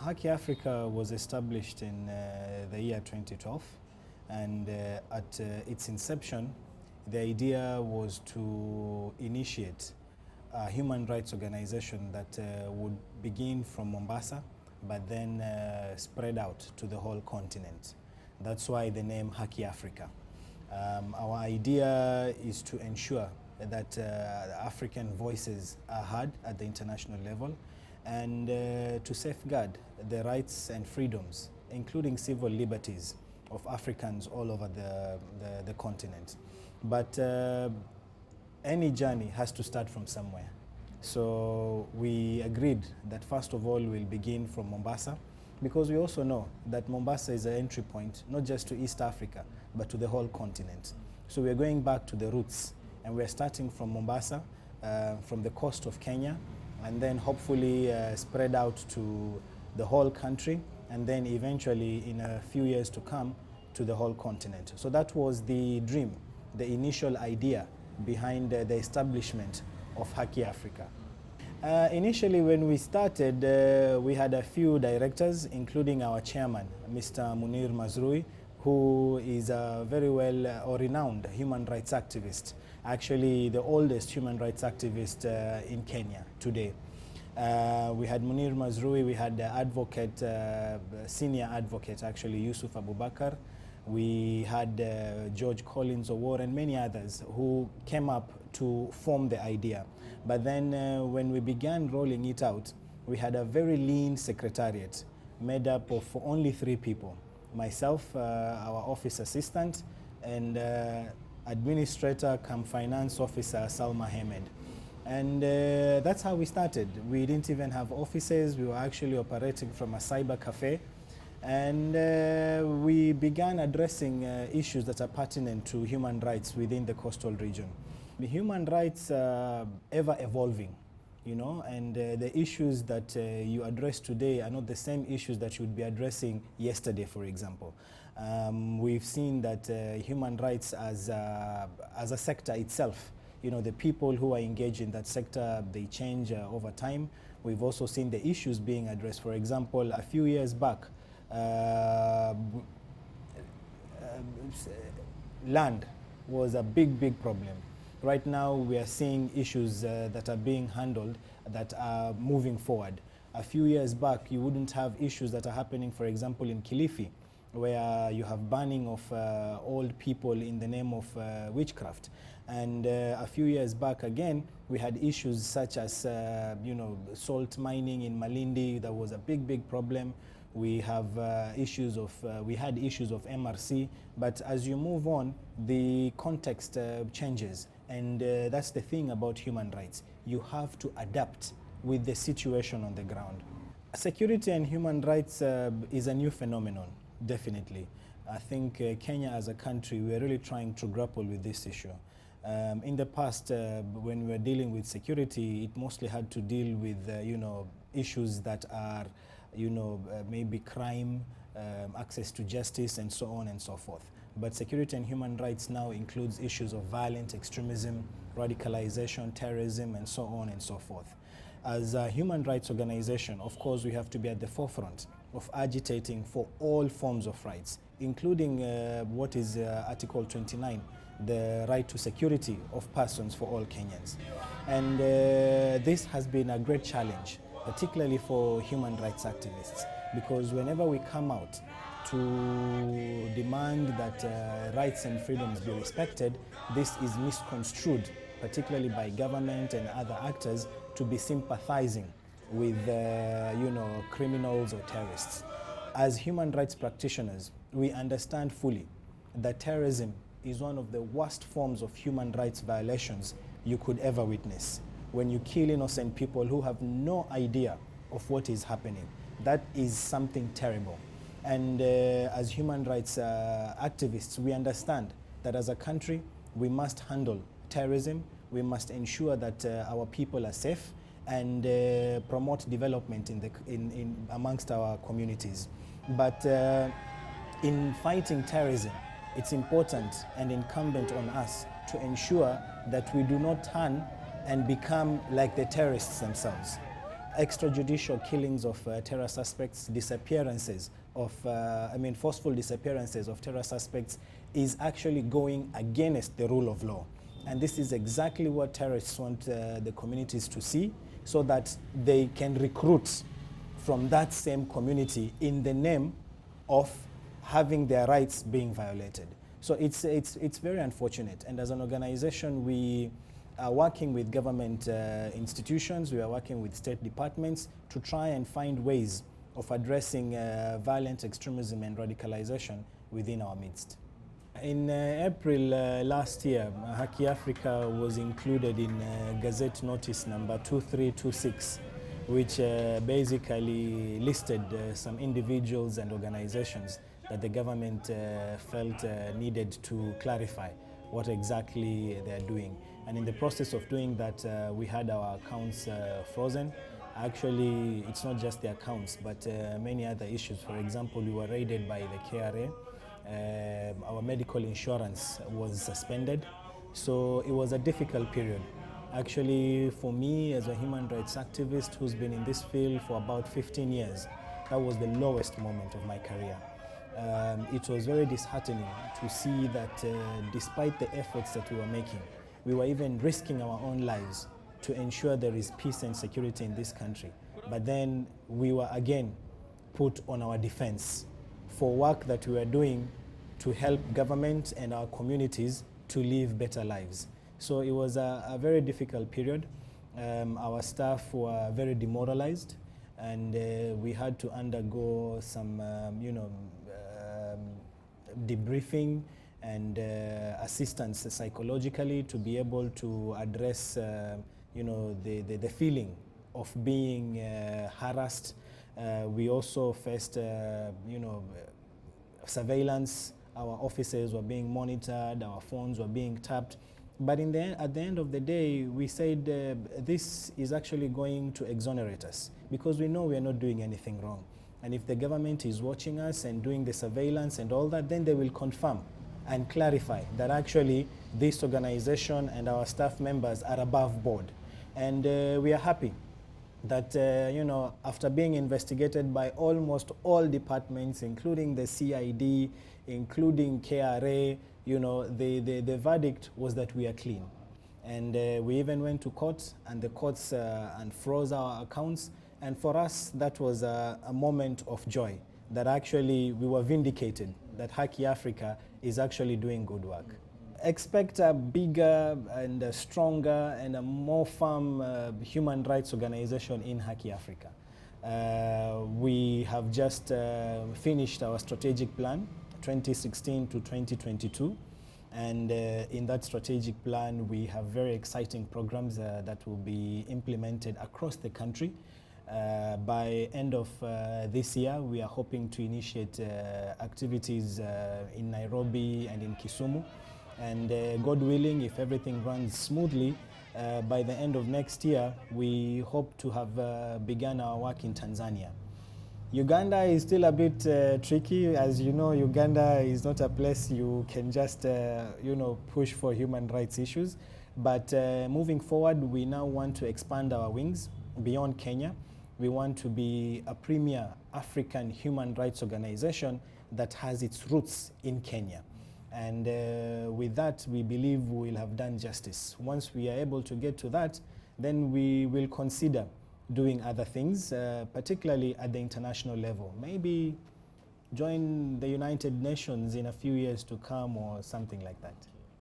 Haki Africa was established in the year 2012, and at its inception, the idea was to initiate a human rights organization that would begin from Mombasa, but then spread out to the whole continent. That's why the name Haki Africa. Our idea is to ensure that African voices are heard at the international level, and to safeguard the rights and freedoms, including civil liberties, of Africans all over the continent. But any journey has to start from somewhere. So we agreed that first of all we'll begin from Mombasa, because we also know that Mombasa is an entry point, not just to East Africa, but to the whole continent. So we're going back to the roots, and we're starting from Mombasa, from the coast of Kenya, and then hopefully spread out to the whole country, and then eventually in a few years to come to the whole continent. So that was the dream, the initial idea behind the establishment of Haki Africa. Initially when we started, we had a few directors, including our chairman, Mr. Munir Mazrui, who is a very well or renowned human rights activist, actually the oldest human rights activist in Kenya today. We had Munir Mazrui, we had the advocate, senior advocate actually, Yusuf Abubakar. We had George Collins Owor and many others who came up to form the idea. But then when we began rolling it out, we had a very lean secretariat made up of only 3 people. Myself, our office assistant, and administrator cum finance officer Salma Hamed. And that's how we started. We didn't even have offices. We were actually operating from a cyber cafe. And we began addressing issues that are pertinent to human rights within the coastal region. The human rights are ever evolving, you know, and the issues that you address today are not the same issues that you would be addressing yesterday, for example. We've seen that human rights as a sector itself, you know, the people who are engaged in that sector, they change over time. We've also seen the issues being addressed. For example, a few years back, land was a big problem. Right now we are seeing issues that are being handled that are moving forward. A few years back you wouldn't have issues that are happening, for example, in Kilifi, where you have banning of old people in the name of witchcraft. And a few years back again, we had issues such as you know, salt mining in Malindi. That was a big problem. We have issues of, we had issues of MRC, but as you move on, the context changes. And that's the thing about human rights. You have to adapt with the situation on the ground. Security and human rights is a new phenomenon, definitely. I think Kenya as a country, we're really trying to grapple with this issue. In the past, when we were dealing with security, it mostly had to deal with, you know, issues that are, you know, maybe crime, access to justice, and so on and so forth. But security and human rights now includes issues of violent extremism, radicalization, terrorism, and so on and so forth. As a human rights organization, of course, we have to be at the forefront of agitating for all forms of rights, including what is Article 29, the right to security of persons for all Kenyans. And this has been a great challenge, particularly for human rights activists, because whenever we come out to demand that rights and freedoms be respected, this is misconstrued, particularly by government and other actors, to be sympathizing with you know, criminals or terrorists. As human rights practitioners, we understand fully that terrorism is one of the worst forms of human rights violations you could ever witness. When you kill innocent people who have no idea of what is happening, that is something terrible. And as human rights activists, we understand that as a country, we must handle terrorism. We must ensure that our people are safe and promote development in amongst our communities. But in fighting terrorism, it's important and incumbent on us to ensure that we do not turn and become like the terrorists themselves. extrajudicial killings of terror suspects, disappearances of, forceful disappearances of terror suspects is actually going against the rule of law. And this is exactly what terrorists want the communities to see, so that they can recruit from that same community in the name of having their rights being violated. So it's very unfortunate. And as an organization, we are working with government institutions, we are working with state departments to try and find ways of addressing violent extremism and radicalization within our midst. In April last year, Haki Africa was included in Gazette Notice number 2326, which basically listed some individuals and organizations that the government felt needed to clarify what exactly they're doing. And in the process of doing that, we had our accounts frozen. Actually, it's not just the accounts, but many other issues. For example, we were raided by the KRA. Our medical insurance was suspended. So it was a difficult period. Actually, for me as a human rights activist who's been in this field for about 15 years, that was the lowest moment of my career. It was very disheartening to see that despite the efforts that we were making, we were even risking our own lives to ensure there is peace and security in this country. But then we were again put on our defense for work that we were doing to help government and our communities to live better lives. So it was a very difficult period. Our staff were very demoralized, and we had to undergo some debriefing and assistance psychologically to be able to address the feeling of being harassed. We also faced surveillance. Our offices were being monitored, our phones were being tapped. But at the end of the day, we said this is actually going to exonerate us, because we know we are not doing anything wrong. And if the government is watching us and doing the surveillance and all that, then they will confirm and clarify that actually this organization and our staff members are above board. And we are happy that, after being investigated by almost all departments, including the CID, including KRA, the verdict was that we are clean. And we even went to court, and the courts unfroze our accounts. And for us, that was a moment of joy, that actually we were vindicated, that Haki Africa is actually doing good work. Expect a bigger and a stronger and a more firm human rights organization in Haki Africa. We have just finished our strategic plan, 2016 to 2022. And in that strategic plan, we have very exciting programs that will be implemented across the country. By end of this year, we are hoping to initiate activities in Nairobi and in Kisumu. And God willing, if everything runs smoothly, by the end of next year, we hope to have begun our work in Tanzania. Uganda is still a bit tricky. As you know, Uganda is not a place you can just push for human rights issues. But moving forward, we now want to expand our wings beyond Kenya. We want to be a premier African human rights organization that has its roots in Kenya. And with that, we believe we will have done justice. Once we are able to get to that, then we will consider doing other things, particularly at the international level. Maybe join the United Nations in a few years to come or something like that.